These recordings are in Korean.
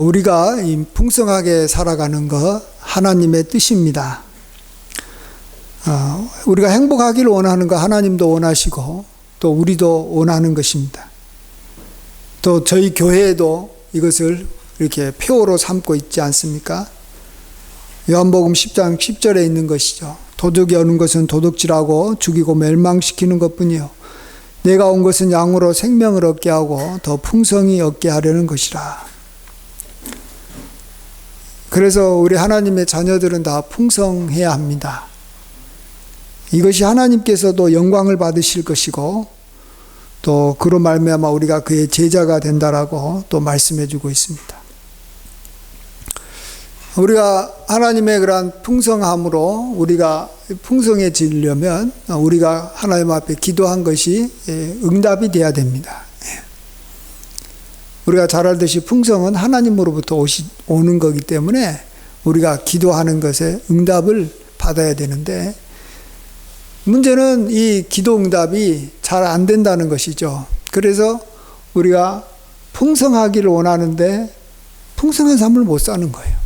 우리가 풍성하게 살아가는 것 하나님의 뜻입니다. 우리가 행복하기를 원하는 거 하나님도 원하시고 또 우리도 원하는 것입니다. 또 저희 교회에도 이것을 이렇게 표어로 삼고 있지 않습니까? 요한복음 10장 10절에 있는 것이죠. 도둑이 오는 것은 도둑질하고 죽이고 멸망시키는 것뿐이요 내가 온 것은 양으로 생명을 얻게 하고 더 풍성히 얻게 하려는 것이라. 그래서 우리 하나님의 자녀들은 다 풍성해야 합니다. 이것이 하나님께서도 영광을 받으실 것이고 또 그로 말미암아 우리가 그의 제자가 된다라고 또 말씀해 주고 있습니다. 우리가 하나님의 그러한 풍성함으로 우리가 풍성해지려면 우리가 하나님 앞에 기도한 것이 응답이 돼야 됩니다. 우리가 잘 알듯이 풍성은 하나님으로부터 오는 거기 때문에 우리가 기도하는 것에 응답을 받아야 되는데 문제는 이 기도 응답이 잘 안 된다는 것이죠. 그래서 우리가 풍성하기를 원하는데 풍성한 삶을 못 사는 거예요.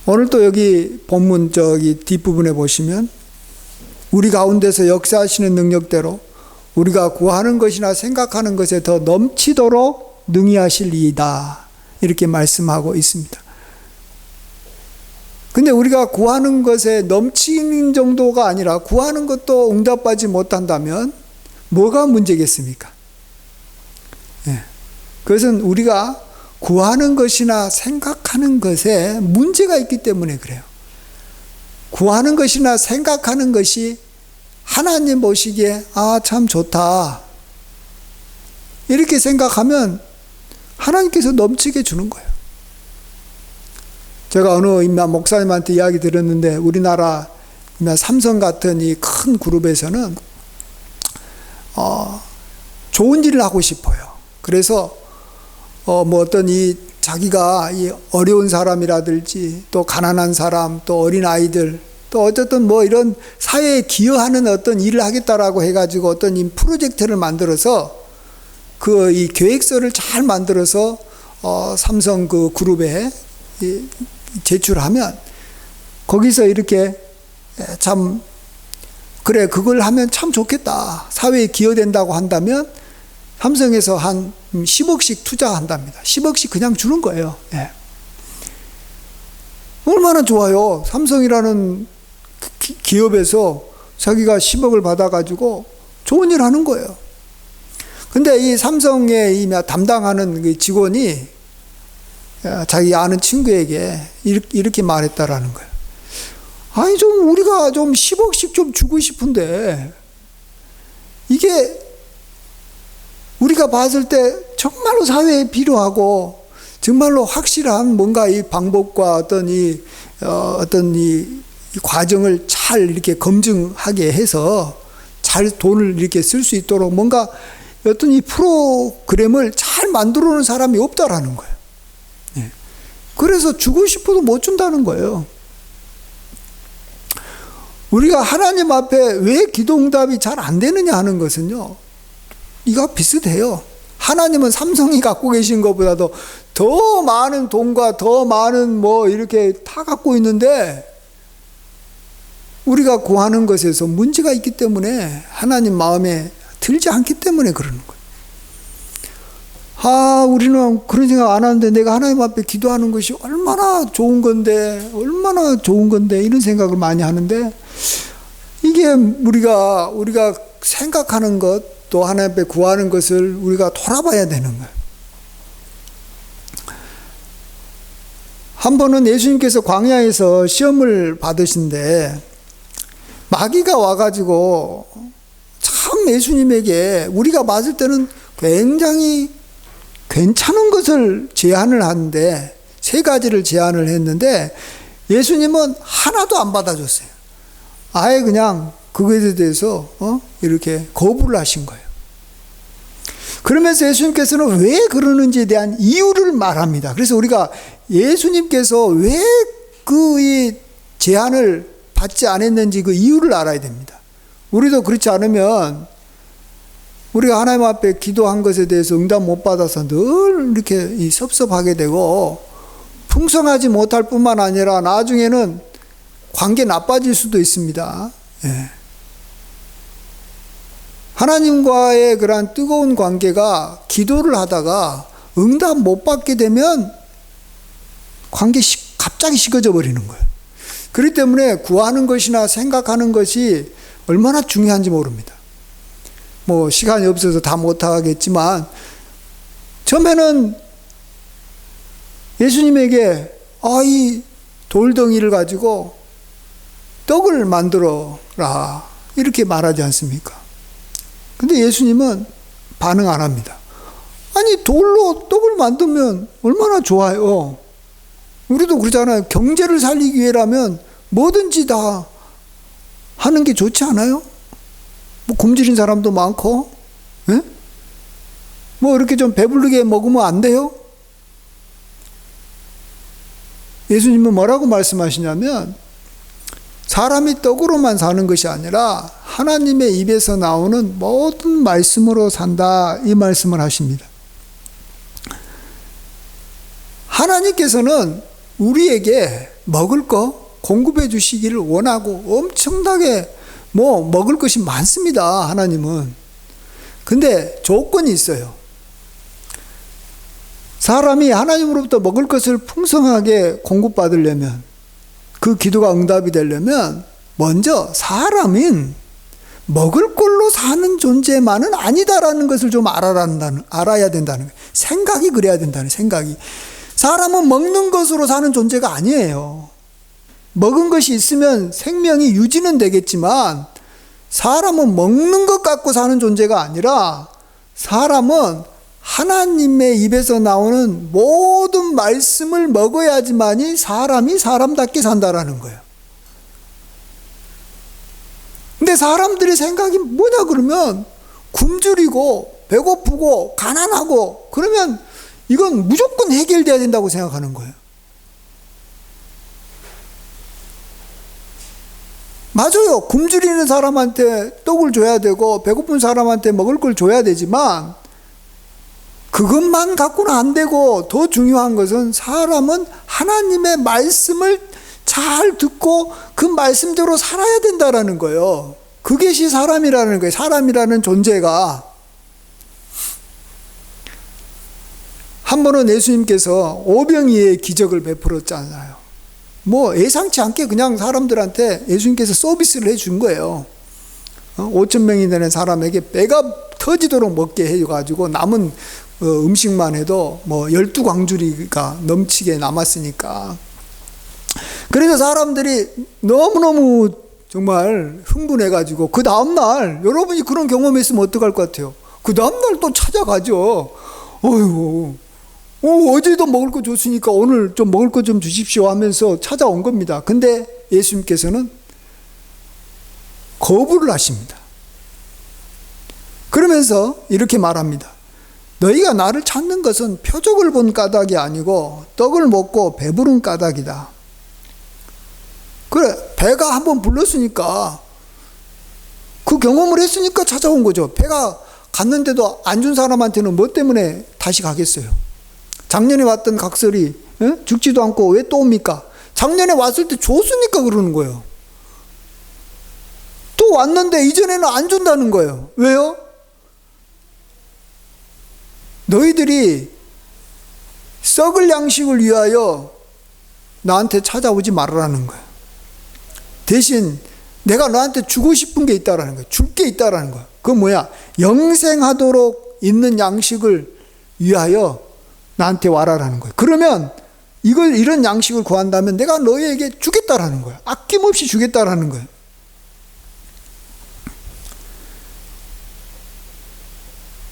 오늘 또 여기 본문 뒷부분에 보시면 우리 가운데서 역사하시는 능력대로 우리가 구하는 것이나 생각하는 것에 더 넘치도록 능히 하실 이이다 이렇게 말씀하고 있습니다. 근데 우리가 구하는 것에 넘치는 정도가 아니라 구하는 것도 응답받지 못한다면 뭐가 문제겠습니까? 그것은 우리가 구하는 것이나 생각하는 것에 문제가 있기 때문에 그래요. 구하는 것이나 생각하는 것이 하나님 보시기에 참 좋다 이렇게 생각하면 하나님께서 넘치게 주는 거예요. 제가 어느 목사님한테 이야기 들었는데 우리나라 삼성 같은 이 큰 그룹에서는 좋은 일을 하고 싶어요. 그래서 어떤 자기가 이 어려운 사람이라든지 또 가난한 사람 또 어린 아이들 또 어쨌든 이런 사회에 기여하는 어떤 일을 하겠다라고 해가지고 어떤 이 프로젝트를 만들어서 이 계획서를 잘 만들어서 삼성 그 그룹에 제출하면 거기서 이렇게 참 그래 그걸 하면 참 좋겠다 사회에 기여된다고 한다면 삼성에서 한 10억씩 투자한답니다. 10억씩 그냥 주는 거예요. 얼마나 좋아요. 삼성이라는 기업에서 자기가 10억을 받아가지고 좋은 일 하는 거예요. 근데 이 삼성에 담당하는 직원이 자기 아는 친구에게 이렇게 말했다라는 거예요. 아니 우리가 좀 10억씩 좀 주고 싶은데 이게 우리가 봤을 때 정말로 사회에 필요하고 정말로 확실한 뭔가 이 방법과 어떤 이 과정을 잘 이렇게 검증하게 해서 잘 돈을 이렇게 쓸 수 있도록 뭔가 어떤 이 프로그램을 잘 만들어 놓은 사람이 없다라는 거예요. 그래서 주고 싶어도 못 준다는 거예요. 우리가 하나님 앞에 왜 기도 응답이 잘 안 되느냐 하는 것은요. 이거 비슷해요. 하나님은 삼성이 갖고 계신 것보다도 더 많은 돈과 더 많은 이렇게 다 갖고 있는데 우리가 구하는 것에서 문제가 있기 때문에 하나님 마음에 들지 않기 때문에 그러는 거예요. 우리는 그런 생각 안 하는데 내가 하나님 앞에 기도하는 것이 얼마나 좋은 건데 이런 생각을 많이 하는데 이게 우리가 생각하는 것 또 하나님 앞에 구하는 것을 우리가 돌아봐야 되는 거예요. 한 번은 예수님께서 광야에서 시험을 받으신데 마귀가 와가지고 참 예수님에게 우리가 맞을 때는 굉장히 괜찮은 것을 제안을 하는데 3가지를 제안을 했는데 예수님은 하나도 안 받아줬어요. 아예 그냥 그것에 대해서 이렇게 거부를 하신 거예요. 그러면서 예수님께서는 왜 그러는지에 대한 이유를 말합니다. 그래서 우리가 예수님께서 왜 이 제안을 받지 않았는지 그 이유를 알아야 됩니다. 우리도 그렇지 않으면 우리가 하나님 앞에 기도한 것에 대해서 응답 못 받아서 늘 이렇게 섭섭하게 되고 풍성하지 못할 뿐만 아니라 나중에는 관계 나빠질 수도 있습니다. 예. 하나님과의 그러한 뜨거운 관계가 기도를 하다가 응답 못 받게 되면 관계 갑자기 식어져 버리는 거예요. 그렇기 때문에 구하는 것이나 생각하는 것이 얼마나 중요한지 모릅니다. 뭐 시간이 없어서 다 못하겠지만 처음에는 예수님에게 이 돌덩이를 가지고 떡을 만들어라 이렇게 말하지 않습니까? 근데 예수님은 반응 안 합니다. 아니 돌로 떡을 만들면 얼마나 좋아요. 우리도 그러잖아요. 경제를 살리기 위해라면 뭐든지 다 하는 게 좋지 않아요? 뭐 굶주린 사람도 많고, 예? 뭐 이렇게 좀 배부르게 먹으면 안 돼요? 예수님은 뭐라고 말씀하시냐면 사람이 떡으로만 사는 것이 아니라 하나님의 입에서 나오는 모든 말씀으로 산다 이 말씀을 하십니다. 하나님께서는 우리에게 먹을 거 공급해 주시기를 원하고 엄청나게 먹을 것이 많습니다. 하나님은. 근데 조건이 있어요. 사람이 하나님으로부터 먹을 것을 풍성하게 공급받으려면, 그 기도가 응답이 되려면 먼저 사람인 먹을 걸로 사는 존재만은 아니다라는 것을 좀 알아야 된다는 거예요. 생각이 그래야 된다는 생각이. 사람은 먹는 것으로 사는 존재가 아니에요. 먹은 것이 있으면 생명이 유지는 되겠지만 사람은 먹는 것 갖고 사는 존재가 아니라 사람은 하나님의 입에서 나오는 모든 말씀을 먹어야지만이 사람이 사람답게 산다라는 거예요. 근데 사람들의 생각이 뭐냐 그러면 굶주리고 배고프고 가난하고 그러면 이건 무조건 해결돼야 된다고 생각하는 거예요. 맞아요. 굶주리는 사람한테 떡을 줘야 되고 배고픈 사람한테 먹을 걸 줘야 되지만 그것만 갖고는 안 되고 더 중요한 것은 사람은 하나님의 말씀을 잘 듣고 그 말씀대로 살아야 된다라는 거예요. 그것이 사람이라는 거예요. 사람이라는 존재가. 한 번은 예수님께서 오병이의 기적을 베풀었잖아요. 뭐 예상치 않게 그냥 사람들한테 예수님께서 서비스를 해준 거예요. 5,000명이 되는 사람에게 배가 터지도록 먹게 해가지고 남은 음식만 해도 뭐 12광주리가 넘치게 남았으니까. 그래서 사람들이 너무너무 정말 흥분해가지고 그 다음날 여러분이 그런 경험했으면 어떡할 것 같아요? 그 다음날 또 찾아가죠. 어휴, 어제도 먹을 거 줬으니까 오늘 좀 먹을 거 좀 주십시오 하면서 찾아온 겁니다. 근데 예수님께서는 거부를 하십니다. 그러면서 이렇게 말합니다. 너희가 나를 찾는 것은 표적을 본 까닭이 아니고 떡을 먹고 배부른 까닭이다. 그래, 배가 한번 불렀으니까 그 경험을 했으니까 찾아온 거죠. 배가 갔는데도 안 준 사람한테는 뭐 때문에 다시 가겠어요? 작년에 왔던 각설이 죽지도 않고 왜 또 옵니까? 작년에 왔을 때 줬으니까 그러는 거예요. 또 왔는데 이전에는 안 준다는 거예요. 왜요? 너희들이 썩을 양식을 위하여 나한테 찾아오지 말라는 거예요. 대신 내가 너한테 주고 싶은 게 있다라는 거예요. 줄 게 있다라는 거예요. 그건 뭐야? 영생하도록 있는 양식을 위하여 나한테 와라라는 거예요. 그러면 이런 양식을 구한다면 내가 너희에게 주겠다라는 거예요. 아낌없이 주겠다라는 거예요.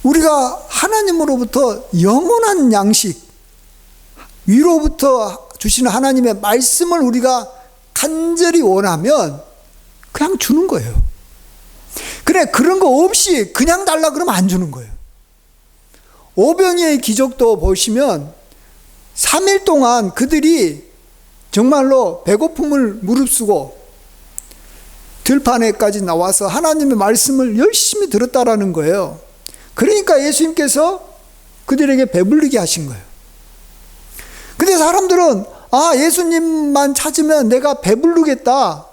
우리가 하나님으로부터 영원한 양식, 위로부터 주시는 하나님의 말씀을 우리가 간절히 원하면 그냥 주는 거예요. 그래, 그런 거 없이 그냥 달라 그러면 안 주는 거예요. 오병이의 기적도 보시면 3일 동안 그들이 정말로 배고픔을 무릅쓰고 들판에까지 나와서 하나님의 말씀을 열심히 들었다라는 거예요. 그러니까 예수님께서 그들에게 배부르게 하신 거예요. 근데 사람들은 예수님만 찾으면 내가 배부르겠다,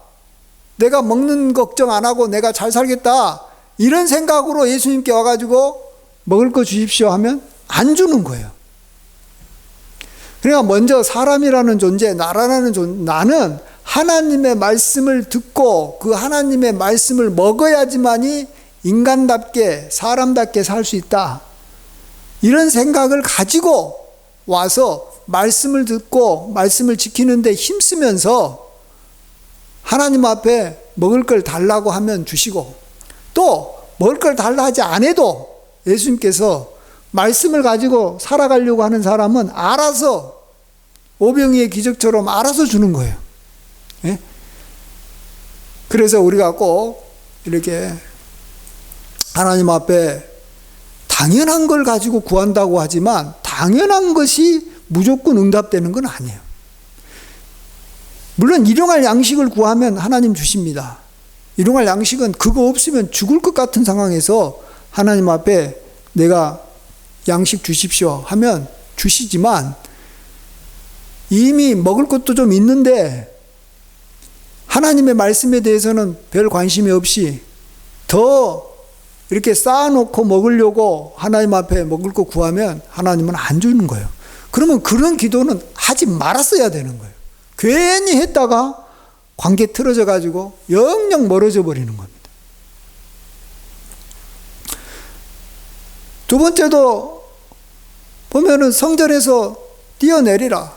내가 먹는 걱정 안 하고 내가 잘 살겠다, 이런 생각으로 예수님께 와가지고 먹을 거 주십시오 하면 안 주는 거예요. 그러니까 먼저 사람이라는 존재, 나는 하나님의 말씀을 듣고 그 하나님의 말씀을 먹어야지만이 인간답게, 사람답게 살 수 있다, 이런 생각을 가지고 와서 말씀을 듣고 말씀을 지키는데 힘쓰면서 하나님 앞에 먹을 걸 달라고 하면 주시고, 또 먹을 걸 달라 하지 않아도 예수님께서 말씀을 가지고 살아가려고 하는 사람은 알아서 오병이의 기적처럼 알아서 주는 거예요. 예? 그래서 우리가 꼭 이렇게 하나님 앞에 당연한 걸 가지고 구한다고 하지만 당연한 것이 무조건 응답되는 건 아니에요. 물론 일용할 양식을 구하면 하나님 주십니다. 일용할 양식은 그거 없으면 죽을 것 같은 상황에서 하나님 앞에 내가 양식 주십시오 하면 주시지만, 이미 먹을 것도 좀 있는데 하나님의 말씀에 대해서는 별 관심이 없이 더 이렇게 쌓아놓고 먹으려고 하나님 앞에 먹을 거 구하면 하나님은 안 주는 거예요. 그러면 그런 기도는 하지 말았어야 되는 거예요. 괜히 했다가 관계 틀어져 가지고 영영 멀어져 버리는 겁니다. 두 번째도 보면은 성전에서 뛰어내리라.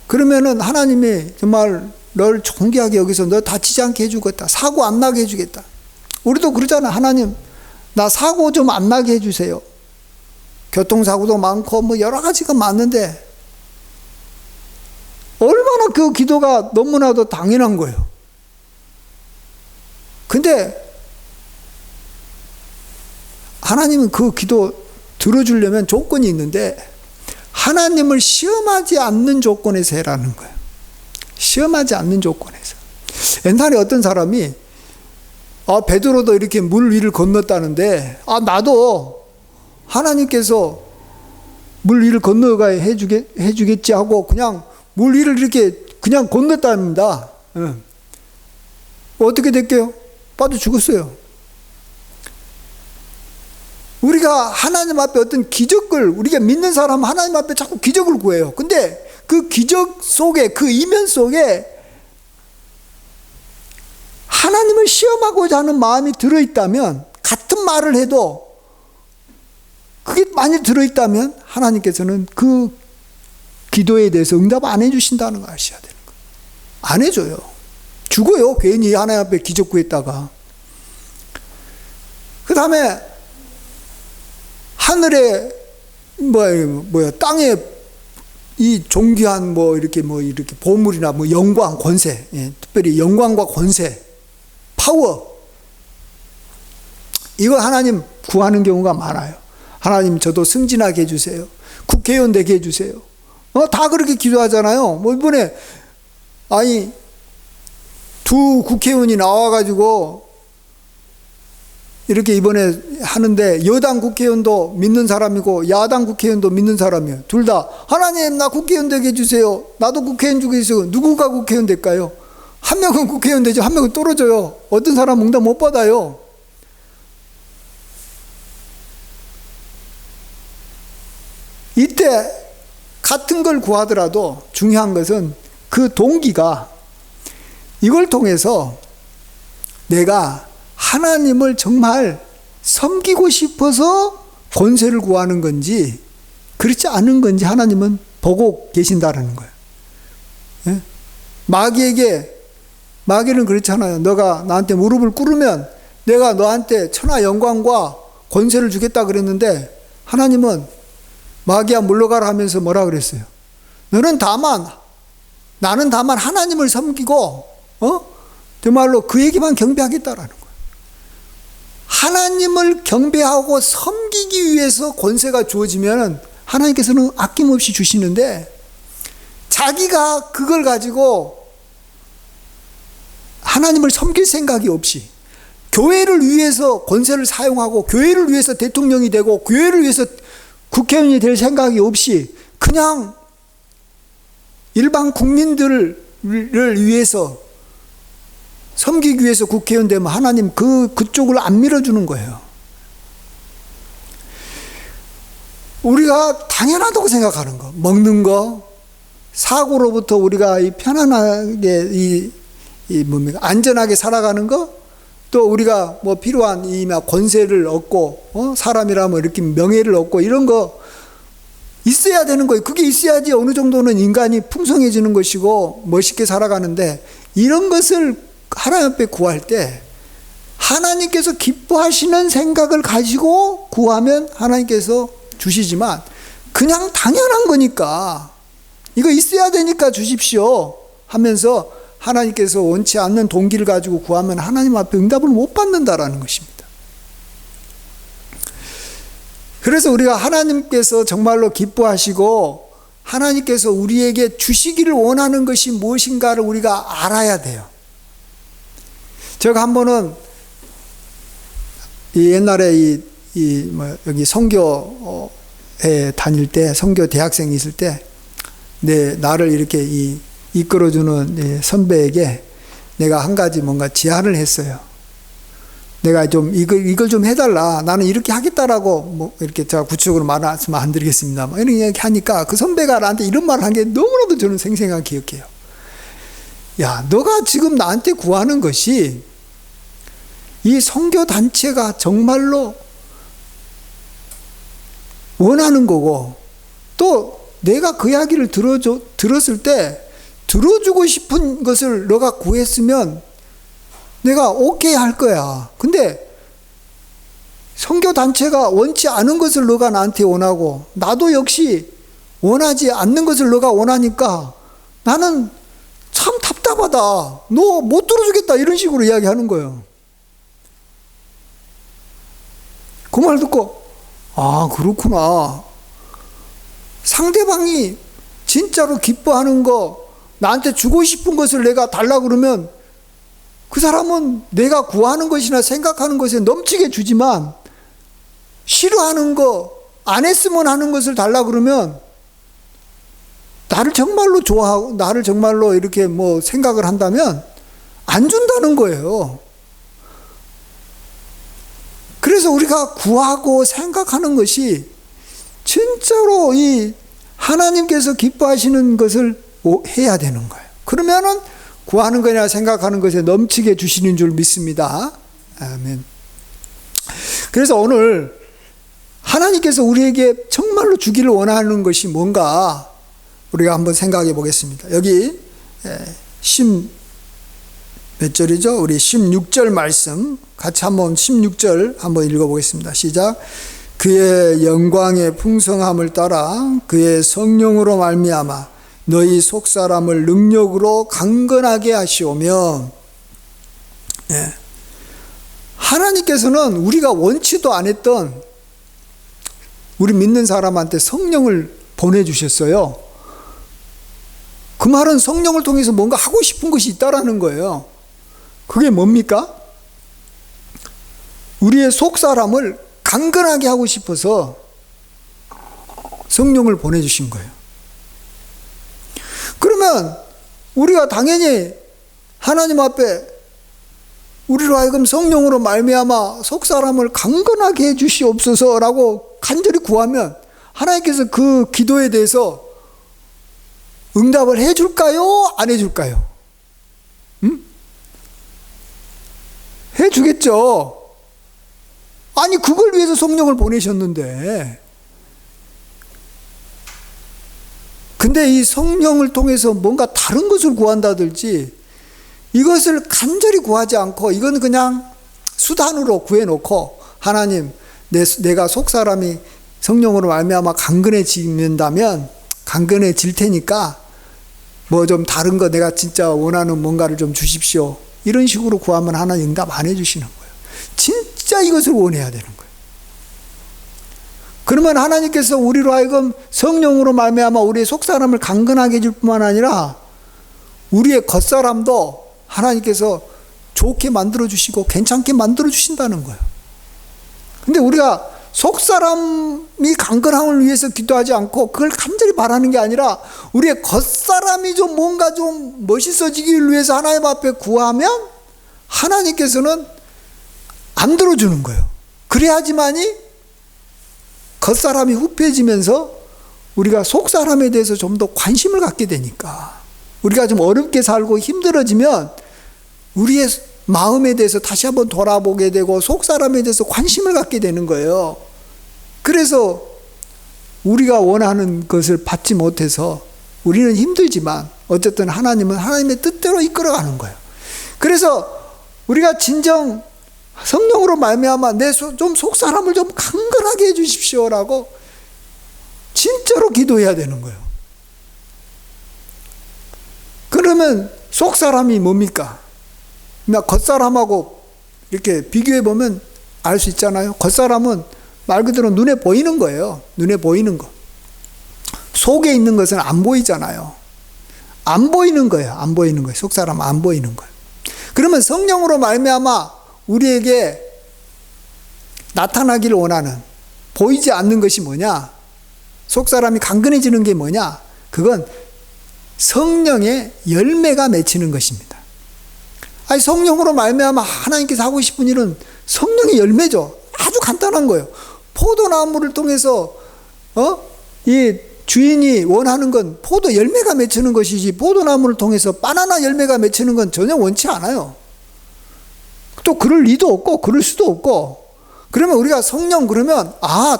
그러면은 하나님이 정말 널 존귀하게 여기서 너 다치지 않게 해주겠다, 사고 안 나게 해주겠다. 우리도 그러잖아. 하나님, 나 사고 좀 안 나게 해주세요. 교통사고도 많고 뭐 여러 가지가 많은데 얼마나 그 기도가 너무나도 당연한 거예요. 근데 하나님은 그 기도 들어주려면 조건이 있는데, 하나님을 시험하지 않는 조건에서 해라는 거예요. 시험하지 않는 조건에서. 옛날에 어떤 사람이 베드로도 이렇게 물 위를 건넜다는데, 나도 하나님께서 물 위를 건너가 해주겠지 하고 그냥 물 위를 이렇게 그냥 건넜답니다. 어떻게 됐게요? 빠져 죽었어요. 우리가 하나님 앞에 어떤 기적을, 우리가 믿는 사람은 하나님 앞에 자꾸 기적을 구해요. 근데 그 기적 속에, 그 이면 속에 하나님을 시험하고자 하는 마음이 들어있다면, 같은 말을 해도 그게 많이 들어있다면 하나님께서는 그 기도에 대해서 응답 안 해주신다는 걸 아셔야 되는 거예요. 안 해줘요. 죽어요. 괜히 하나님 앞에 기적 구했다가. 그 다음에 하늘에 땅에 이 존귀한 이렇게 보물이나 영광, 권세, 특별히 영광과 권세, 파워, 이거 하나님 구하는 경우가 많아요. 하나님 저도 승진하게 해주세요. 국회의원 되게 해주세요. 다 그렇게 기도하잖아요. 이번에 두 국회의원이 나와가지고 이렇게 이번에 하는데, 여당 국회의원도 믿는 사람이고 야당 국회의원도 믿는 사람이에요. 둘 다 하나님 나 국회의원 되게 해주세요. 나도 국회의원 주고 있어요. 누구가 국회의원 될까요? 한 명은 국회의원 되죠. 한 명은 떨어져요. 어떤 사람은 응답 못 받아요. 이때 같은 걸 구하더라도 중요한 것은 그 동기가, 이걸 통해서 내가 하나님을 정말 섬기고 싶어서 권세를 구하는 건지 그렇지 않은 건지 하나님은 보고 계신다는 거예요. 예? 마귀는 그렇잖아요. 너가 나한테 무릎을 꿇으면 내가 너한테 천하 영광과 권세를 주겠다 그랬는데, 하나님은 마귀야 물러가라 하면서 뭐라 그랬어요? 나는 다만 하나님을 섬기고 정말로 그에게만 경배하겠다라는 거예요. 하나님을 경배하고 섬기기 위해서 권세가 주어지면 하나님께서는 아낌없이 주시는데, 자기가 그걸 가지고 하나님을 섬길 생각이 없이 교회를 위해서 권세를 사용하고 교회를 위해서 대통령이 되고 교회를 위해서 국회의원이 될 생각이 없이 그냥 일반 국민들을 위해서 섬기기 위해서 국회의원 되면 하나님 그쪽을 안 밀어주는 거예요. 우리가 당연하다고 생각하는 거, 먹는 거, 사고로부터 우리가 편안하게 뭡니까? 안전하게 살아가는 거, 또 우리가 뭐 필요한 권세를 얻고, 사람이라면 이렇게 명예를 얻고 이런 거 있어야 되는 거예요. 그게 있어야지 어느 정도는 인간이 풍성해지는 것이고 멋있게 살아가는데, 이런 것을 하나님 앞에 구할 때 하나님께서 기뻐하시는 생각을 가지고 구하면 하나님께서 주시지만, 그냥 당연한 거니까 이거 있어야 되니까 주십시오 하면서 하나님께서 원치 않는 동기를 가지고 구하면 하나님 앞에 응답을 못 받는다라는 것입니다. 그래서 우리가 하나님께서 정말로 기뻐하시고 하나님께서 우리에게 주시기를 원하는 것이 무엇인가를 우리가 알아야 돼요. 제가 한 번은 옛날에 여기 선교에 다닐 때, 선교 대학생이 있을 때, 나를 이렇게 이끌어주는 선배에게 내가 한 가지 뭔가 제안을 했어요. 내가 좀 이걸 좀 해달라. 나는 이렇게 하겠다라고 뭐 이렇게 제가 구체적으로 말씀 안 드리겠습니다. 이런 이야기 하니까 그 선배가 나한테 이런 말을 한 게 너무나도 저는 생생하게 기억해요. 야, 너가 지금 나한테 구하는 것이 이 선교 단체가 정말로 원하는 거고, 또 내가 그 이야기를 들었을 때 들어주고 싶은 것을 너가 구했으면 내가 오케이 할 거야. 근데 선교 단체가 원치 않은 것을 너가 나한테 원하고 나도 역시 원하지 않는 것을 너가 원하니까 나는 참 답답하다. 너 못 들어주겠다. 이런 식으로 이야기하는 거예요. 그 말 듣고, 아, 그렇구나. 상대방이 진짜로 기뻐하는 거, 나한테 주고 싶은 것을 내가 달라 그러면 그 사람은 내가 구하는 것이나 생각하는 것에 넘치게 주지만, 싫어하는 거, 안 했으면 하는 것을 달라 그러면 나를 정말로 좋아하고 나를 정말로 이렇게 뭐 생각을 한다면 안 준다는 거예요. 그래서 우리가 구하고 생각하는 것이 진짜로 이 하나님께서 기뻐하시는 것을 해야 되는 거예요. 그러면은 구하는 거냐 생각하는 것에 넘치게 주시는 줄 믿습니다. 아멘. 그래서 오늘 하나님께서 우리에게 정말로 주기를 원하는 것이 뭔가 우리가 한번 생각해 보겠습니다. 여기 몇 절이죠? 우리 16절 말씀 같이 한번 16절 한번 읽어보겠습니다. 시작. 그의 영광의 풍성함을 따라 그의 성령으로 말미암아 너희 속사람을 능력으로 강건하게 하시오며, 하나님께서는 우리가 원치도 않았던 우리 믿는 사람한테 성령을 보내주셨어요. 그 말은 성령을 통해서 뭔가 하고 싶은 것이 있다라는 거예요. 그게 뭡니까? 우리의 속사람을 강건하게 하고 싶어서 성령을 보내주신 거예요. 그러면 우리가 당연히 하나님 앞에 우리로 하여금 성령으로 말미암아 속사람을 강건하게 해주시옵소서라고 간절히 구하면 하나님께서 그 기도에 대해서 응답을 해줄까요? 안 해줄까요? 해주겠죠. 아니, 그걸 위해서 성령을 보내셨는데. 근데 이 성령을 통해서 뭔가 다른 것을 구한다든지 이것을 간절히 구하지 않고 이건 그냥 수단으로 구해놓고, 하나님, 내가 속사람이 성령으로 말미암아 강건해진다면 강건해질 테니까 뭐 좀 다른 거 내가 진짜 원하는 뭔가를 좀 주십시오. 이런 식으로 구하면 하나님 응답 안 해주시는 거예요. 진짜 이것을 원해야 되는 거예요. 그러면 하나님께서 우리로 하여금 성령으로 말미암아 우리의 속사람을 강건하게 해줄 뿐만 아니라 우리의 겉사람도 하나님께서 좋게 만들어주시고 괜찮게 만들어주신다는 거예요. 근데 우리가 속사람이 강건함을 위해서 기도하지 않고 그걸 간절히 바라는 게 아니라 우리의 겉사람이 좀 뭔가 좀 멋있어지기 위해서 하나님 앞에 구하면 하나님께서는 안 들어주는 거예요. 그래야지만이 겉사람이 후패지면서 우리가 속사람에 대해서 좀 더 관심을 갖게 되니까, 우리가 좀 어렵게 살고 힘들어지면 우리의 마음에 대해서 다시 한번 돌아보게 되고 속사람에 대해서 관심을 갖게 되는 거예요. 그래서 우리가 원하는 것을 받지 못해서 우리는 힘들지만 어쨌든 하나님은 하나님의 뜻대로 이끌어가는 거예요. 그래서 우리가 진정 성령으로 말미암아 내 좀 속사람을 좀 강건하게 해주십시오라고 진짜로 기도해야 되는 거예요. 그러면 속사람이 뭡니까? 겉사람하고 이렇게 비교해 보면 알 수 있잖아요. 겉사람은 말 그대로 눈에 보이는 거예요. 눈에 보이는 거. 속에 있는 것은 안 보이잖아요. 안 보이는 거예요. 안 보이는 거예요. 속사람은 안 보이는 거예요. 그러면 성령으로 말미암아 우리에게 나타나기를 원하는, 보이지 않는 것이 뭐냐? 속사람이 강건해지는 게 뭐냐? 그건 성령의 열매가 맺히는 것입니다. 아니, 성령으로 말미암아 하나님께서 하고 싶은 일은 성령의 열매죠. 아주 간단한 거예요. 포도나무를 통해서 이 주인이 원하는 건 포도 열매가 맺히는 것이지, 포도나무를 통해서 바나나 열매가 맺히는 건 전혀 원치 않아요. 또 그럴 리도 없고 그럴 수도 없고. 그러면 우리가 성령 그러면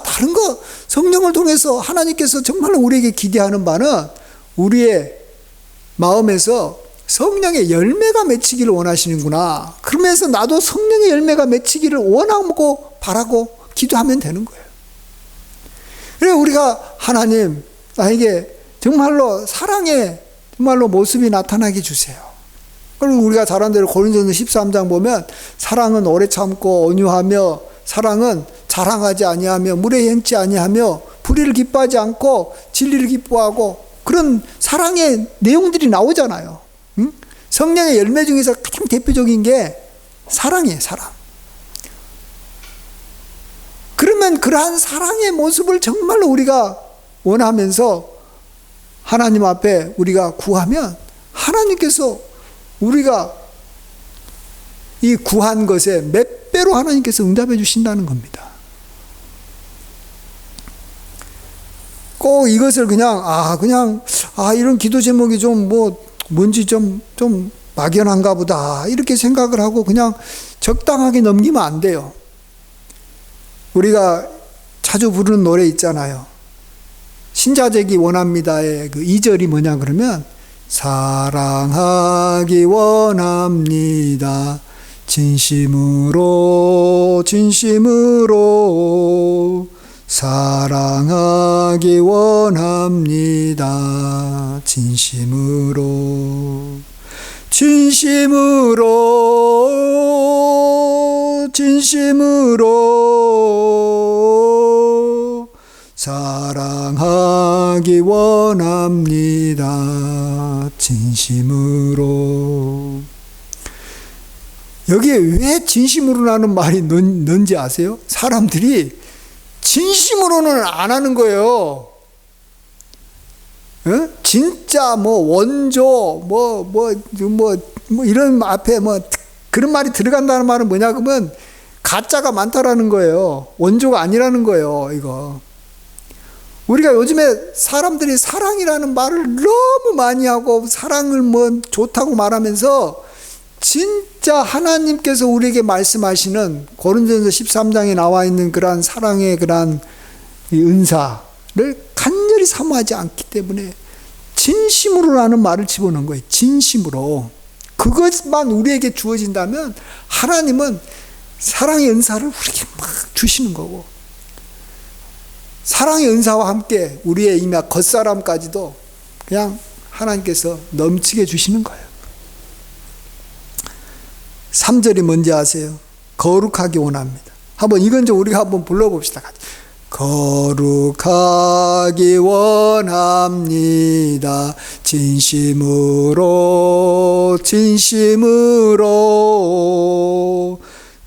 다른 거 성령을 통해서 하나님께서 정말로 우리에게 기대하는 바는 우리의 마음에서 성령의 열매가 맺히기를 원하시는구나. 그러면서 나도 성령의 열매가 맺히기를 원하고 바라고 기도하면 되는 거예요. 그래서 우리가 하나님 나에게 정말로 사랑의 정말로 모습이 나타나게 주세요. 그리고 우리가 잘 아는 대로 고린도전서 13장 보면 사랑은 오래 참고 온유하며 사랑은 자랑하지 아니하며 물에 행치 아니하며 불의를 기뻐하지 않고 진리를 기뻐하고, 그런 사랑의 내용들이 나오잖아요. 응? 성령의 열매 중에서 가장 대표적인 게 사랑이에요. 사랑. 그러면 그러한 사랑의 모습을 정말로 우리가 원하면서 하나님 앞에 우리가 구하면 하나님께서 우리가 이 구한 것에 몇 배로 하나님께서 응답해 주신다는 겁니다. 꼭 이것을 그냥 이런 기도 제목이 좀 뭔지 좀 막연한가 보다 이렇게 생각을 하고 그냥 적당하게 넘기면 안 돼요. 우리가 자주 부르는 노래 있잖아요. 신자되기 원합니다의 그 2절이 뭐냐 그러면 사랑하기 원합니다. 진심으로 사랑하기 원합니다. 진심으로 사랑하기 원합니다. 진심으로. 여기에 왜 진심으로라는 말이 넣은지 아세요? 사람들이 진심으로는 안 하는 거예요. 진짜 원조 이런 앞에 그런 말이 들어간다는 말은 뭐냐 그러면 가짜가 많다라는 거예요. 원조가 아니라는 거예요. 이거 우리가 요즘에 사람들이 사랑이라는 말을 너무 많이 하고 사랑을 좋다고 말하면서 진짜 하나님께서 우리에게 말씀하시는 고린도전서 13장에 나와 있는 그러한 사랑의 그러한 은사를 간절히 사모하지 않기 때문에 진심으로라는 말을 집어넣은 거예요. 진심으로. 그것만 우리에게 주어진다면 하나님은 사랑의 은사를 우리에게 막 주시는 거고, 사랑의 은사와 함께 우리의 이미 겉사람까지도 그냥 하나님께서 넘치게 주시는 거예요. 3절이 뭔지 아세요? 거룩하기 원합니다. 이건 좀 우리가 한번 불러봅시다. 거룩하기 원합니다. 진심으로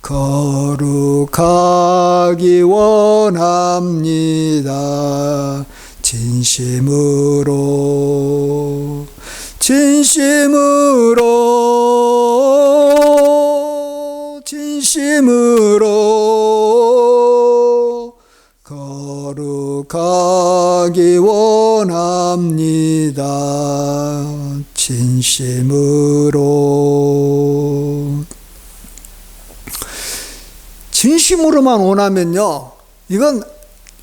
거룩하기 원합니다. 진심으로 거룩하기 원합니다. 진심으로만 원하면요, 이건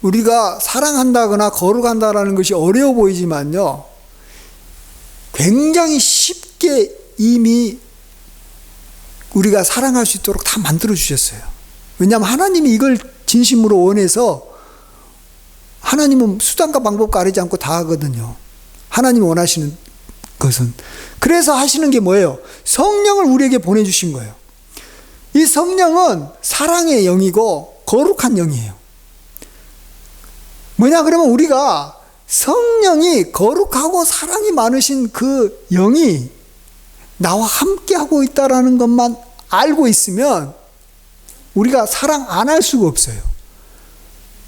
우리가 사랑한다거나 거룩한다라는 것이 어려워 보이지만요, 굉장히 쉽게 이미 우리가 사랑할 수 있도록 다 만들어 주셨어요. 왜냐하면 하나님이 이걸 진심으로 원해서, 하나님은 수단과 방법 가리지 않고 다 하거든요. 하나님이 원하시는 것은. 그래서 하시는 게 뭐예요? 성령을 우리에게 보내주신 거예요. 이 성령은 사랑의 영이고 거룩한 영이에요. 뭐냐 그러면 우리가 성령이 거룩하고 사랑이 많으신 그 영이 나와 함께하고 있다는 것만 알고 있으면 우리가 사랑 안 할 수가 없어요.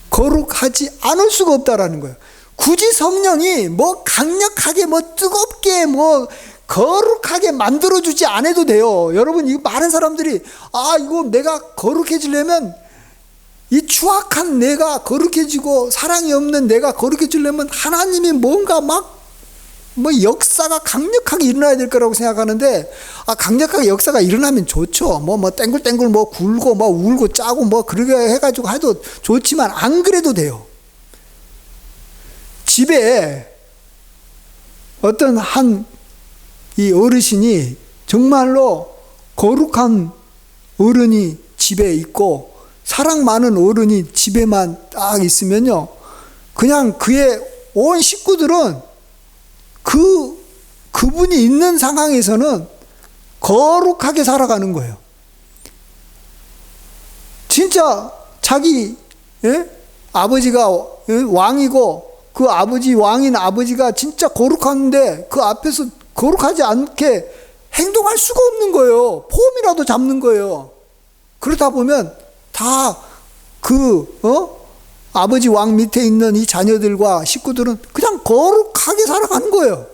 거룩하지 않을 수가 없다라는 거예요. 굳이 성령이 뭐 강력하게 뭐 뜨겁게 뭐 거룩하게 만들어주지 않아도 돼요. 여러분, 이거 많은 사람들이 이거 내가 거룩해지려면, 이 추악한 내가 거룩해지고 사랑이 없는 내가 거룩해지려면 하나님이 뭔가 막 뭐 역사가 강력하게 일어나야 될 거라고 생각하는데, 강력하게 역사가 일어나면 좋죠. 뭐 땡글땡글 뭐 굴고 뭐 울고 짜고 뭐 그렇게 해가지고 해도 좋지만 안 그래도 돼요. 집에 어떤 이 어르신이 정말로 거룩한 어른이 집에 있고 사랑 많은 어른이 집에만 딱 있으면요, 그냥 그의 온 식구들은 그분이 있는 상황에서는 거룩하게 살아가는 거예요. 진짜 자기 아버지가 왕이고 그 왕인 아버지가 진짜 거룩한데 그 앞에서 거룩하지 않게 행동할 수가 없는 거예요. 폼이라도 잡는 거예요. 그러다 보면 다 아버지 왕 밑에 있는 이 자녀들과 식구들은 그냥 거룩하게 살아가는 거예요.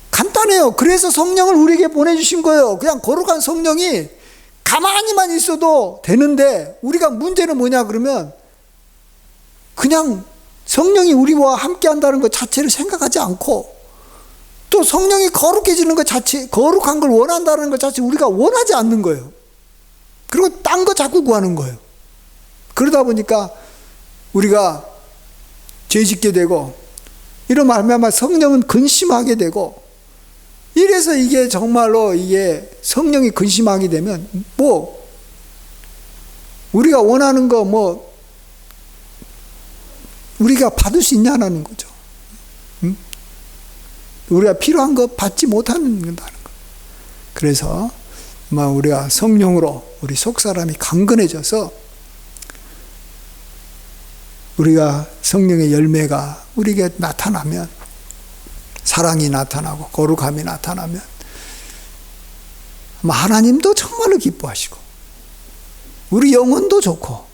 간단해요. 그래서 성령을 우리에게 보내주신 거예요. 그냥 거룩한 성령이 가만히만 있어도 되는데, 우리가 문제는 뭐냐 그러면 그냥 성령이 우리와 함께 한다는 것 자체를 생각하지 않고, 또 성령이 거룩해지는 것 자체, 거룩한 걸 원한다는 것 자체 우리가 원하지 않는 거예요. 그리고 딴 거 자꾸 구하는 거예요. 그러다 보니까 우리가 죄 짓게 되고, 이런 말미암아 성령은 근심하게 되고, 이래서 이게 정말로 이게 성령이 근심하게 되면 우리가 원하는 거 우리가 받을 수 있냐는 거죠. 우리가 필요한 거 받지 못하는 거. 그래서 우리가 성령으로 우리 속사람이 강건해져서 우리가 성령의 열매가 우리에게 나타나면, 사랑이 나타나고 거룩함이 나타나면 하나님도 정말로 기뻐하시고 우리 영혼도 좋고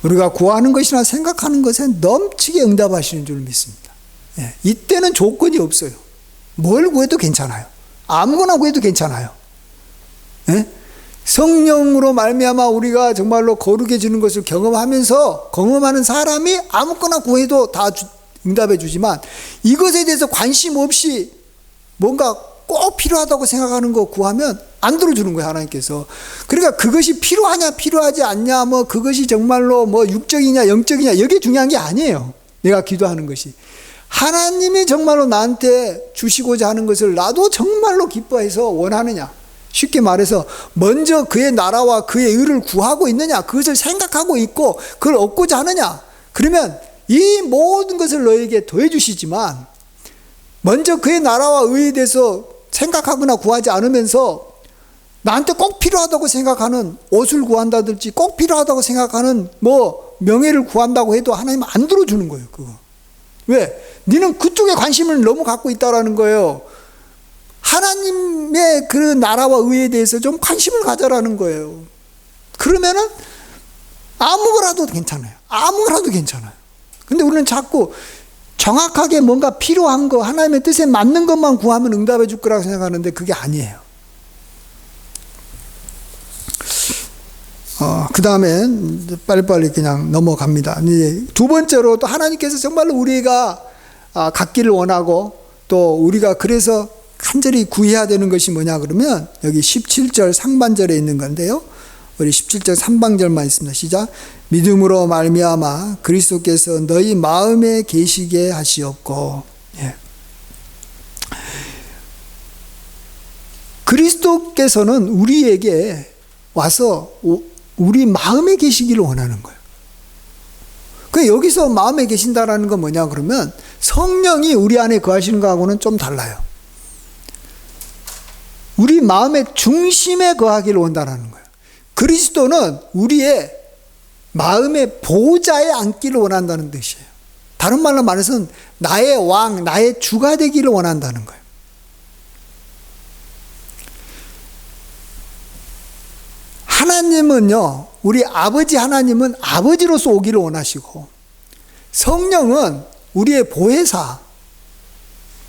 우리가 구하는 것이나 생각하는 것에 넘치게 응답하시는 줄 믿습니다. 이때는 조건이 없어요. 뭘 구해도 괜찮아요. 아무거나 구해도 괜찮아요. 성령으로 말미암아 우리가 정말로 거룩해지는 것을 경험하는 사람이 아무거나 구해도 다 응답해 주지만, 이것에 대해서 관심 없이 뭔가 꼭 필요하다고 생각하는 거 구하면 안 들어주는 거예요, 하나님께서. 그러니까 그것이 필요하냐 필요하지 않냐, 그것이 정말로 육적이냐 영적이냐, 이게 중요한 게 아니에요. 내가 기도하는 것이 하나님이 정말로 나한테 주시고자 하는 것을 나도 정말로 기뻐해서 원하느냐, 쉽게 말해서 먼저 그의 나라와 그의 의를 구하고 있느냐, 그것을 생각하고 있고 그걸 얻고자 하느냐, 그러면 이 모든 것을 너에게 더해 주시지만, 먼저 그의 나라와 의에 대해서 생각하거나 구하지 않으면서 나한테 꼭 필요하다고 생각하는 옷을 구한다든지 꼭 필요하다고 생각하는 뭐 명예를 구한다고 해도 하나님은 안 들어주는 거예요. 그거. 왜? 너는 그쪽에 관심을 너무 갖고 있다라는 거예요. 하나님의 그 나라와 의에 대해서 좀 관심을 가져라는 거예요. 그러면은 아무거라도 괜찮아요. 아무거라도 괜찮아요. 근데 우리는 자꾸 정확하게 뭔가 필요한 거, 하나님의 뜻에 맞는 것만 구하면 응답해 줄 거라고 생각하는데 그게 아니에요. 그 다음에 빨리빨리 그냥 넘어갑니다. 이제 두 번째로 또 하나님께서 정말로 우리가 갖기를 원하고 또 우리가 그래서 간절히 구해야 되는 것이 뭐냐 그러면 여기 17절 상반절에 있는 건데요. 우리 17절 상반절만 있습니다. 시작. 믿음으로 말미암아 그리스도께서 너희 마음에 계시게 하시옵고. 예. 그리스도께서는 우리에게 와서 우리 마음에 계시기를 원하는 거예요. 그 여기서 마음에 계신다라는 건 뭐냐 그러면 성령이 우리 안에 거하시는 거하고는 좀 달라요. 우리 마음의 중심에 거하기를 원한다는 거예요. 그리스도는 우리의 마음의 보좌에 앉기를 원한다는 뜻이에요. 다른 말로 말해서 나의 왕, 나의 주가 되기를 원한다는 거예요. 하나님은요, 우리 아버지 하나님은 아버지로서 오기를 원하시고, 성령은 우리의 보혜사,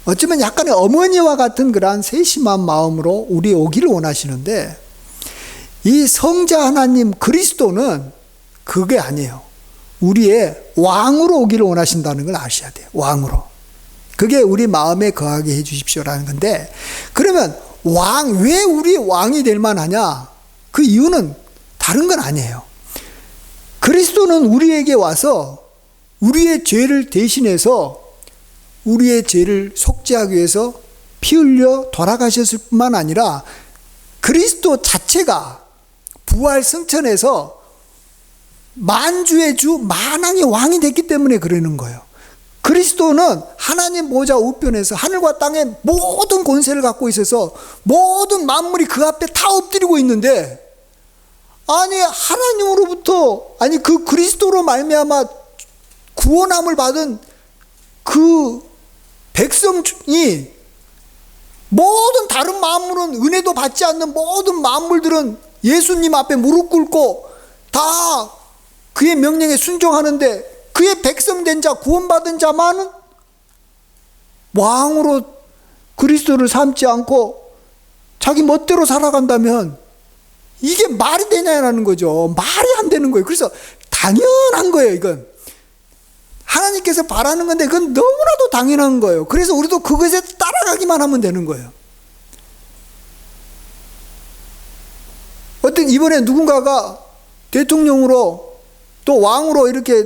어쩌면 약간의 어머니와 같은 그러한 세심한 마음으로 우리 오기를 원하시는데, 이 성자 하나님 그리스도는 그게 아니에요. 우리의 왕으로 오기를 원하신다는 걸 아셔야 돼요. 왕으로. 그게 우리 마음에 거하게 해 주십시오라는 건데, 그러면 왜 우리 왕이 될 만하냐? 그 이유는 다른 건 아니에요. 그리스도는 우리에게 와서 우리의 죄를 대신해서 우리의 죄를 속죄하기 위해서 피 흘려 돌아가셨을 뿐만 아니라 그리스도 자체가 부활 승천해서 만주의 주 만왕의 왕이 됐기 때문에 그러는 거예요. 그리스도는 하나님 보좌 우편에서 하늘과 땅의 모든 권세를 갖고 있어서 모든 만물이 그 앞에 다 엎드리고 있는데, 아니 하나님으로부터 그 그리스도로 말미암아 구원함을 받은 그 백성이 모든 다른 만물은 은혜도 받지 않는 모든 만물들은 예수님 앞에 무릎 꿇고 다 그의 명령에 순종하는데, 그의 백성된 자 구원받은 자만은 왕으로 그리스도를 삼지 않고 자기 멋대로 살아간다면 이게 말이 되냐라는 거죠. 말이 안 되는 거예요. 그래서 당연한 거예요. 이건 하나님께서 바라는 건데 그건 너무나도 당연한 거예요. 그래서 우리도 그것에 따라가기만 하면 되는 거예요. 이번에 누군가가 대통령으로 또 왕으로 이렇게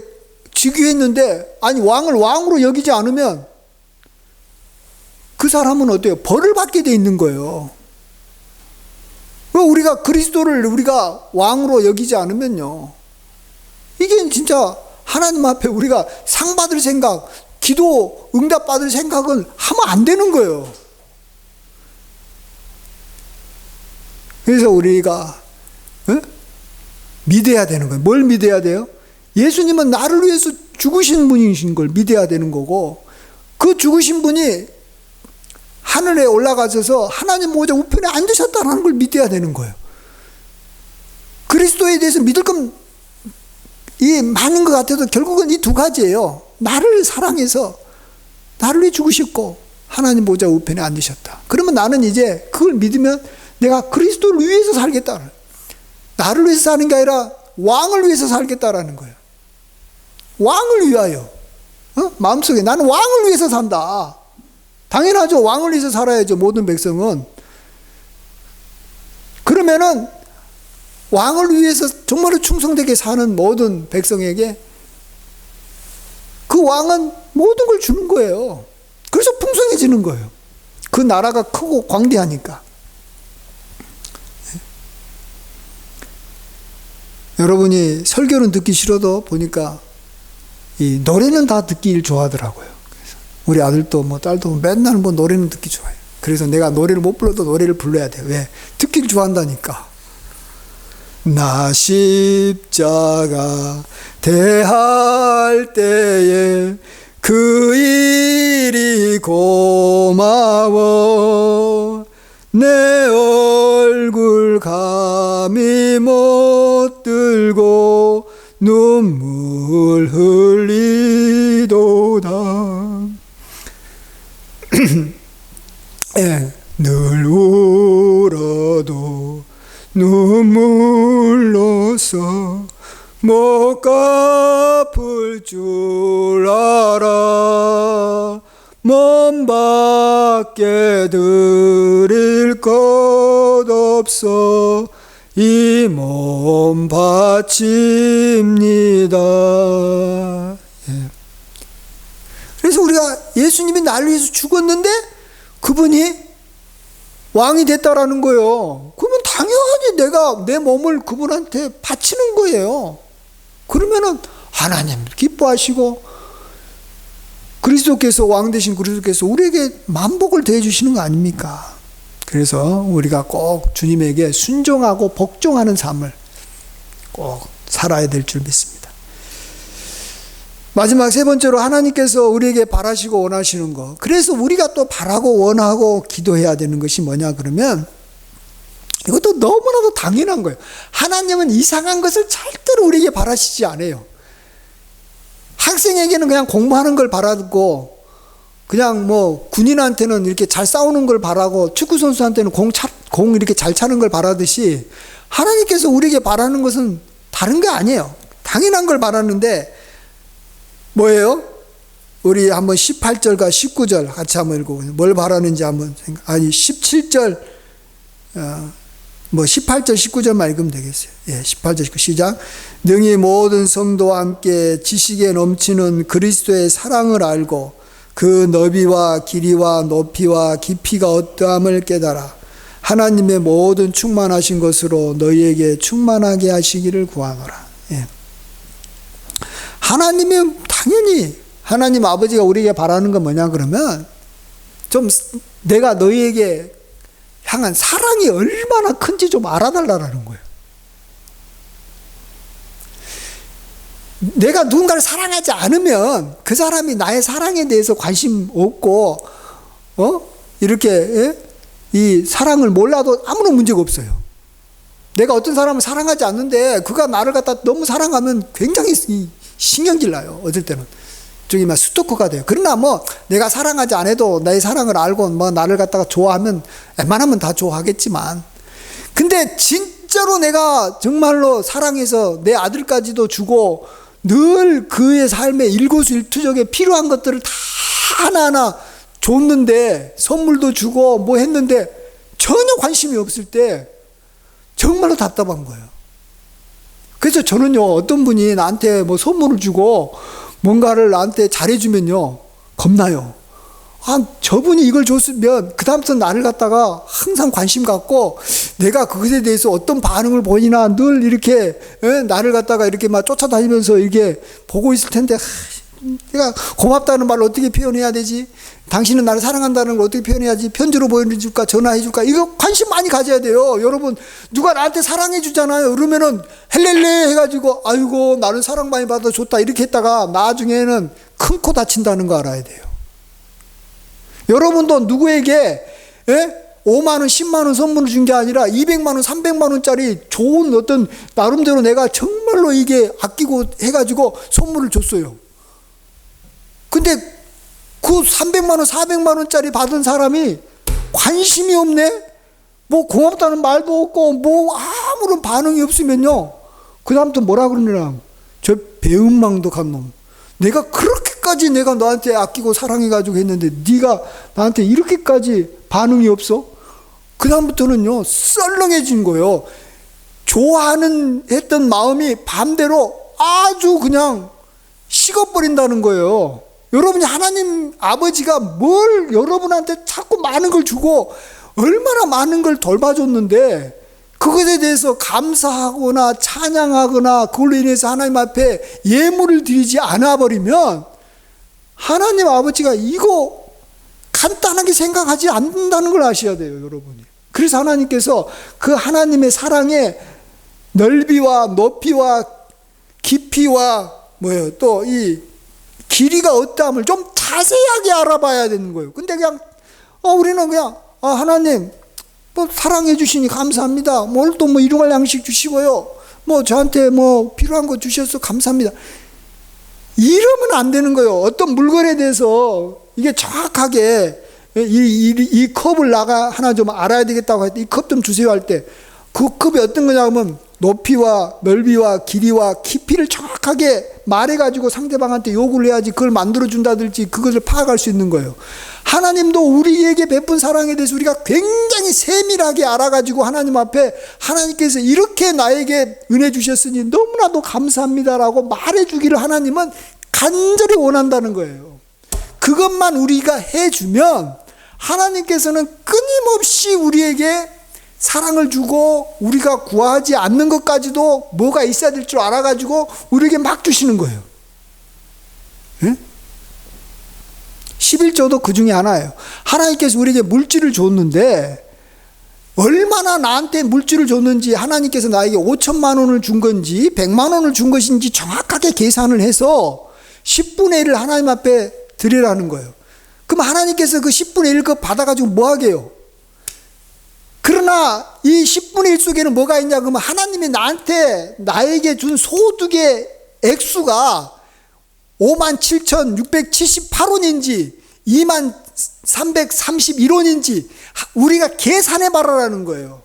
즉위했는데, 왕을 왕으로 여기지 않으면 그 사람은 어때요? 벌을 받게 돼 있는 거예요. 우리가 그리스도를 우리가 왕으로 여기지 않으면요, 이게 진짜 하나님 앞에 우리가 상 받을 생각, 기도 응답 받을 생각은 하면 안 되는 거예요. 그래서 우리가 믿어야 되는 거예요. 뭘 믿어야 돼요? 예수님은 나를 위해서 죽으신 분이신 걸 믿어야 되는 거고, 그 죽으신 분이 하늘에 올라가셔서 하나님 보좌 우편에 앉으셨다는 걸 믿어야 되는 거예요. 그리스도에 대해서 믿을 건 많은 것 같아도 결국은 이 두 가지예요. 나를 사랑해서 나를 위해 죽으셨고 하나님 보좌 우편에 앉으셨다. 그러면 나는 이제 그걸 믿으면 내가 그리스도를 위해서 살겠다. 나를 위해서 사는 게 아니라 왕을 위해서 살겠다라는 거예요. 왕을 위하여. 마음속에 나는 왕을 위해서 산다. 당연하죠. 왕을 위해서 살아야죠. 모든 백성은. 그러면은 왕을 위해서 정말로 충성되게 사는 모든 백성에게 그 왕은 모든 걸 주는 거예요. 그래서 풍성해지는 거예요. 그 나라가 크고 광대하니까. 여러분이 설교는 듣기 싫어도 보니까 노래는 다 듣기 좋아하더라고요. 우리 아들도 딸도 맨날 노래는 듣기 좋아해요. 그래서 내가 노래를 못 불러도 노래를 불러야 돼. 왜? 듣기를 좋아한다니까. 나 십자가 대할 때에 그 일이 고마워. 내 얼굴 감히 못 들고 눈물 흘리도다. 예, 늘 울어도 눈물로써 못 갚을 줄 알아. 몸 밖에 드릴 것 없어 이 몸 바칩니다. 예. 그래서 우리가 예수님이 나를 위해서 죽었는데 그분이 왕이 됐다라는 거예요. 그러면 당연히 내가 내 몸을 그분한테 바치는 거예요. 그러면은 하나님 기뻐하시고 그리스도께서 왕 되신 그리스도께서 우리에게 만복을 더해 주시는 거 아닙니까? 그래서 우리가 꼭 주님에게 순종하고 복종하는 삶을 꼭 살아야 될 줄 믿습니다. 마지막 세 번째로 하나님께서 우리에게 바라시고 원하시는 것. 그래서 우리가 또 바라고 원하고 기도해야 되는 것이 뭐냐 그러면 이것도 너무나도 당연한 거예요. 하나님은 이상한 것을 절대로 우리에게 바라시지 않아요. 학생에게는 그냥 공부하는 걸 바라고 그냥 뭐 군인한테는 이렇게 잘 싸우는 걸 바라고 축구선수한테는 공 이렇게 잘 차는 걸 바라듯이 하나님께서 우리에게 바라는 것은 다른 게 아니에요. 당연한 걸 바라는데 뭐예요? 우리 한번 18절과 19절 같이 한번 읽어보세요. 뭘 바라는지 한번 17절 18절 19절만 읽으면 되겠어요. 예, 18절 19 시작. 능히 모든 성도와 함께 지식에 넘치는 그리스도의 사랑을 알고 그 너비와 길이와 높이와 깊이가 어떠함을 깨달아 하나님의 모든 충만하신 것으로 너희에게 충만하게 하시기를 구하노라. 예. 하나님이 당연히 하나님 아버지가 우리에게 바라는 건 뭐냐 그러면 좀 내가 너희에게 향한 사랑이 얼마나 큰지 좀 알아달라는 거예요. 내가 누군가를 사랑하지 않으면 그 사람이 나의 사랑에 대해서 관심 없고 이렇게 이 사랑을 몰라도 아무런 문제가 없어요. 내가 어떤 사람을 사랑하지 않는데 그가 나를 갖다 너무 사랑하면 굉장히 신경질 나요. 어떨 때는 저기 막 스토커가 돼요. 그러나 뭐 내가 사랑하지 않아도 나의 사랑을 알고 뭐 나를 갖다가 좋아하면 웬만하면 다 좋아하겠지만, 근데 진짜로 내가 정말로 사랑해서 내 아들까지도 주고 늘 그의 삶에 일거수일투족에 필요한 것들을 다 하나하나 줬는데 선물도 주고 뭐 했는데 전혀 관심이 없을 때 정말로 답답한 거예요. 그래서 저는요, 어떤 분이 나한테 뭐 선물을 주고 뭔가를 나한테 잘해주면요 겁나요. 저분이 이걸 줬으면 그 다음부터 나를 갖다가 항상 관심 갖고 내가 그것에 대해서 어떤 반응을 보이나 늘 이렇게 나를 갖다가 이렇게 막 쫓아다니면서 이렇게 보고 있을 텐데, 내가 고맙다는 말을 어떻게 표현해야 되지? 당신은 나를 사랑한다는 걸 어떻게 표현해야지? 편지로 보여줄까? 전화해줄까? 이거 관심 많이 가져야 돼요. 여러분, 누가 나한테 사랑해 주잖아요. 그러면은 헬렐레 해가지고 아이고 나는 사랑 많이 받아 좋다 이렇게 했다가 나중에는 큰 코 다친다는 거 알아야 돼요. 여러분도 누구에게 5만 원, 10만 원 선물을 준 게 아니라 200만 원, 300만 원짜리 좋은 어떤 나름대로 내가 정말로 이게 아끼고 해가지고 선물을 줬어요. 근데 그 300만 원, 400만 원짜리 받은 사람이 관심이 없네? 뭐 고맙다는 말도 없고 뭐 아무런 반응이 없으면요, 그 다음부터 뭐라 그러느냐, 저 배은망덕한 놈, 내가 그렇게까지 내가 너한테 아끼고 사랑해가지고 했는데 네가 나한테 이렇게까지 반응이 없어? 그 다음부터는요 썰렁해진 거예요. 좋아하는 했던 마음이 반대로 아주 그냥 식어버린다는 거예요. 여러분이 하나님 아버지가 뭘 여러분한테 자꾸 많은 걸 주고 얼마나 많은 걸 돌봐줬는데 그것에 대해서 감사하거나 찬양하거나 그걸로 인해서 하나님 앞에 예물을 드리지 않아 버리면 하나님 아버지가 이거 간단하게 생각하지 않는다는 걸 아셔야 돼요, 여러분이. 그래서 하나님께서 그 하나님의 사랑의 넓이와 높이와 깊이와 또 이 길이가 어떠함을 좀 자세하게 알아봐야 되는 거예요. 근데 그냥 우리는 그냥 하나님 사랑해 주시니 감사합니다. 오늘 또 일용할 양식 주시고요. 저한테 필요한 거 주셔서 감사합니다. 이러면 안 되는 거예요. 어떤 물건에 대해서 이게 정확하게 이 컵을 하나 좀 알아야 되겠다고 할 때 이 컵 좀 주세요 할 때 그 컵이 어떤 거냐면 높이와 넓이와 길이와 깊이를 정확하게 말해가지고 상대방한테 요구를 해야지 그걸 만들어준다든지 그것을 파악할 수 있는 거예요. 하나님도 우리에게 베푼 사랑에 대해서 우리가 굉장히 세밀하게 알아가지고 하나님 앞에 하나님께서 이렇게 나에게 은혜 주셨으니 너무나도 감사합니다라고 말해주기를 하나님은 간절히 원한다는 거예요. 그것만 우리가 해주면 하나님께서는 끊임없이 우리에게 사랑을 주고 우리가 구하지 않는 것까지도 뭐가 있어야 될 줄 알아가지고 우리에게 막 주시는 거예요. 예? 11조도 그 중에 하나예요. 하나님께서 우리에게 물질을 줬는데 얼마나 나한테 물질을 줬는지 하나님께서 나에게 5천만 원을 준 건지 100만 원을 준 것인지 정확하게 계산을 해서 10분의 1을 하나님 앞에 드리라는 거예요. 그럼 하나님께서 그 10분의 1 그 받아가지고 뭐 하게요? 그러나 이 10분의 1 속에는 뭐가 있냐 그러면 하나님이 나에게 준 소득의 액수가 57,678원인지 23,331원인지 우리가 계산해 봐라라는 거예요.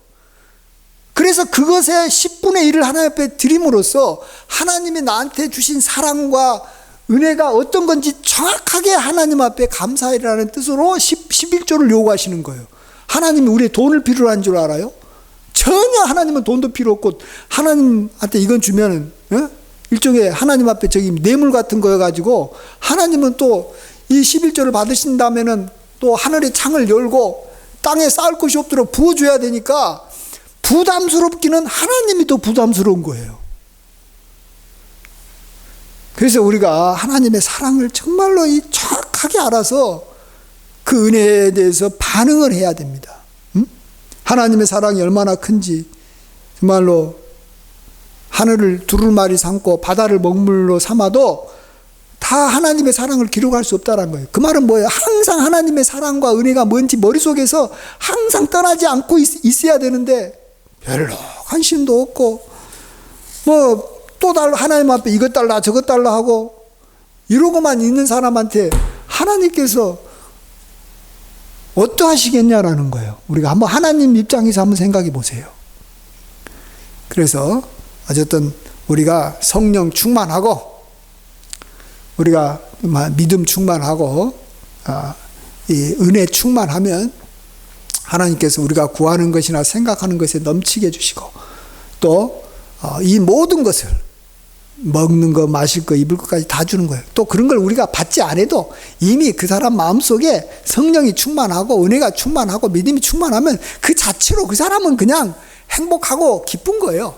그래서 그것의 10분의 1을 하나님 앞에 드림으로써 하나님이 나한테 주신 사랑과 은혜가 어떤 건지 정확하게 하나님 앞에 감사해라는 뜻으로 11조를 요구하시는 거예요. 하나님이 우리의 돈을 필요로 한 줄 알아요? 전혀 하나님은 돈도 필요 없고 하나님한테 이건 주면은 일종의 하나님 앞에 저기 뇌물 같은 거여가지고 하나님은 또 이 11조를 받으신다면은 또 하늘의 창을 열고 땅에 쌓을 것이 없도록 부어줘야 되니까 부담스럽기는 하나님이 더 부담스러운 거예요. 그래서 우리가 하나님의 사랑을 정말로 정확하게 알아서 그 은혜에 대해서 반응을 해야 됩니다. 하나님의 사랑이 얼마나 큰지 정말로 하늘을 두루마리 삼고 바다를 먹물로 삼아도 다 하나님의 사랑을 기록할 수 없다는 거예요. 그 말은 뭐예요? 항상 하나님의 사랑과 은혜가 뭔지 머릿속에서 항상 떠나지 않고 있어야 되는데 별로 관심도 없고 또 달라 하나님 앞에 이것 달라 저것 달라 하고 이러고만 있는 사람한테 하나님께서 어떠하시겠냐라는 거예요. 우리가 한번 하나님 입장에서 한번 생각해 보세요. 그래서 어쨌든 우리가 성령 충만하고 우리가 믿음 충만하고 이 은혜 충만하면 하나님께서 우리가 구하는 것이나 생각하는 것에 넘치게 해주시고 또 이 모든 것을 먹는 거 마실 거 입을 것까지 다 주는 거예요. 또 그런 걸 우리가 받지 않아도 이미 그 사람 마음속에 성령이 충만하고 은혜가 충만하고 믿음이 충만하면 그 자체로 그 사람은 그냥 행복하고 기쁜 거예요.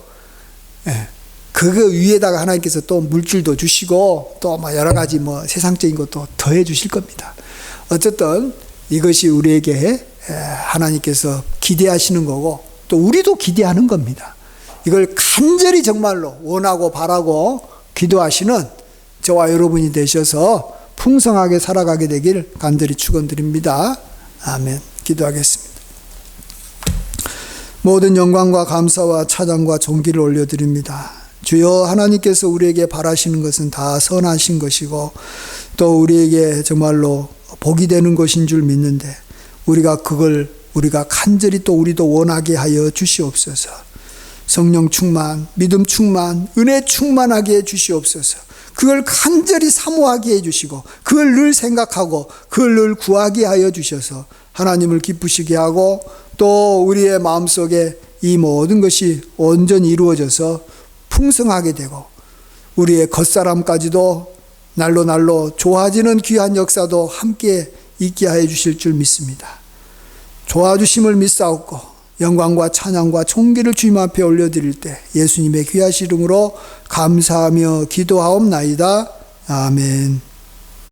예. 그거 위에다가 하나님께서 또 물질도 주시고 또 여러 가지 세상적인 것도 더해 주실 겁니다. 어쨌든 이것이 우리에게 하나님께서 기대하시는 거고 또 우리도 기대하는 겁니다. 이걸 간절히 정말로 원하고 바라고 기도하시는 저와 여러분이 되셔서 풍성하게 살아가게 되길 간절히 축원드립니다. 아멘. 기도하겠습니다. 모든 영광과 감사와 찬양과 존귀를 올려드립니다. 주여 하나님께서 우리에게 바라시는 것은 다 선하신 것이고 또 우리에게 정말로 복이 되는 것인 줄 믿는데 우리가 간절히 또 우리도 원하게 하여 주시옵소서. 성령 충만, 믿음 충만, 은혜 충만하게 해 주시옵소서. 그걸 간절히 사모하게 해 주시고 그걸 늘 생각하고 그걸 늘 구하게 하여 주셔서 하나님을 기쁘시게 하고 또 우리의 마음속에 이 모든 것이 온전히 이루어져서 풍성하게 되고 우리의 겉사람까지도 날로 좋아지는 귀한 역사도 함께 있게 하여 주실 줄 믿습니다. 도와주심을 믿사옵고 영광과 찬양과 존귀를 주님 앞에 올려드릴 때 예수님의 귀하신 이름으로 감사하며 기도하옵나이다. 아멘.